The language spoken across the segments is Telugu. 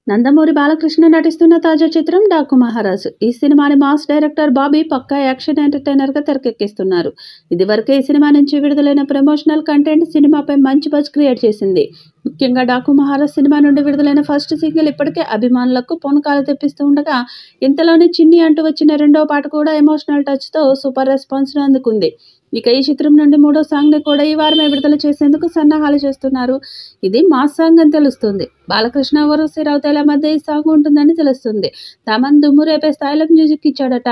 నందమూరి బాలకృష్ణ నటిస్తున్న తాజా చిత్రం డాకు మహారాజ్. ఈ సినిమాని మాస్ డైరెక్టర్ బాబీ పక్కా యాక్షన్ ఎంటర్టైనర్ గా తెరకెక్కిస్తున్నారు. ఇదివరకే ఈ సినిమా నుంచి విడుదలైన ప్రమోషనల్ కంటెంట్ సినిమాపై మంచి బజ్ క్రియేట్ చేసింది. ముఖ్యంగా డాకు మహారాజ్ సినిమా నుండి విడుదలైన ఫస్ట్ సింగిల్ ఇప్పటికే అభిమానులకు పూనకాలు తెప్పిస్తూ ఉండగా, ఇంతలోనే చిన్ని అంటూ వచ్చిన రెండో పాట కూడా ఎమోషనల్ టచ్ తో సూపర్ రెస్పాన్స్ ను అందుకుంది. ఇక ఈ చిత్రం నుండి మూడో సాంగ్ ని కూడా ఈ వారమే విడుదల చేసేందుకు సన్నాహాలు చేస్తున్నారు. ఇది మాస్ సాంగ్ అని తెలుస్తుంది. బాలకృష్ణ ఊర్వశి రౌతేల మధ్య ఈ సాంగ్ ఉంటుందని తెలుస్తుంది. తమన్ దుమ్ము రేపే స్థాయిలో మ్యూజిక్ ఇచ్చాడట.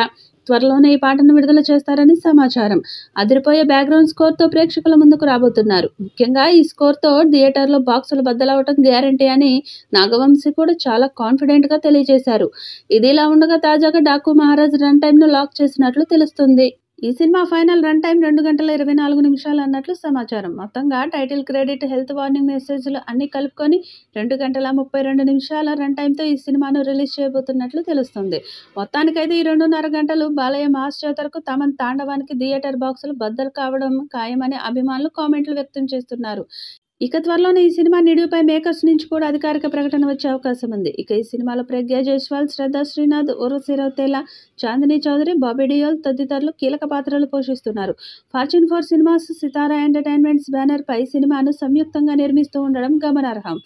త్వరలోనే ఈ పాటను విడుదల చేస్తారని సమాచారం. అదిరిపోయే బ్యాక్గ్రౌండ్ స్కోర్ తో ప్రేక్షకుల ముందుకు రాబోతున్నారు. ముఖ్యంగా ఈ స్కోర్ తో థియేటర్లో బాక్సులు బద్దలవటం గ్యారంటీ అని నాగవంశీ కూడా చాలా కాన్ఫిడెంట్ గా తెలియజేశారు. ఇదిలా ఉండగా తాజాగా డాకు మహారాజ్ రన్ టైమ్ ను లాక్ చేసినట్లు తెలుస్తుంది. ఈ సినిమా ఫైనల్ రన్ టైం 2 గంటల 24 నిమిషాలు అన్నట్లు సమాచారం. మొత్తంగా టైటిల్ క్రెడిట్, హెల్త్ వార్నింగ్ మెసేజ్లు అన్ని కలుపుకొని 2 గంటల 32 నిమిషాల రన్ టైంతో ఈ సినిమాను రిలీజ్ చేయబోతున్నట్లు తెలుస్తుంది. మొత్తానికైతే ఈ 2.5 గంటలు బాలయ్య మాస్ జాతరకు తమన్ తాండవానికి థియేటర్ బాక్సులు బద్దలు కావడం ఖాయమని అభిమానులు కామెంట్లు వ్యక్తం చేస్తున్నారు. ఇక త్వరలోనే ఈ సినిమా నిడివిపై మేకర్స్ నుంచి కూడా అధికారిక ప్రకటన వచ్చే అవకాశం ఉంది. ఇక ఈ సినిమాలో ప్రజ్ఞా జైస్వాల్, శ్రద్ధా శ్రీనాథ్, ఊర్వశి రౌతేల, చాందినీ చౌదరి, బాబీ డియోల్ తదితరులు కీలక పాత్రలు పోషిస్తున్నారు. ఫార్చ్యూన్ 4 సినిమాస్, సితారా ఎంటర్టైన్మెంట్స్ బ్యానర్ పై సినిమాను సంయుక్తంగా నిర్మిస్తూ ఉండడం గమనార్హం.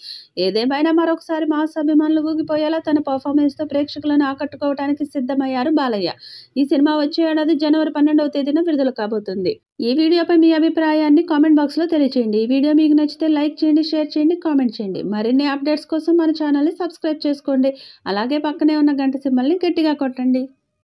ఏదేమైనా మరొకసారి మాస్ అభిమానులు ఊగిపోయేలా తన పర్ఫార్మెన్స్ తో ప్రేక్షకులను ఆకట్టుకోవడానికి సిద్ధమయ్యారు బాలయ్య. ఈ సినిమా వచ్చే ఏడాది జనవరి 12వ తేదీన విడుదల కాబోతుంది. ఈ వీడియోపై మీ అభిప్రాయాన్ని కామెంట్ బాక్స్ లో తెలియజేయండి. ఈ వీడియో మీకు నచ్చితే లైక్ చేయండి, షేర్ చేయండి, కామెంట్ చేయండి. మరిన్ని అప్డేట్స్ కోసం మన ఛానల్ని సబ్స్క్రైబ్ చేసుకోండి. అలాగే పక్కనే ఉన్న గంట సింబల్ని గట్టిగా కొట్టండి.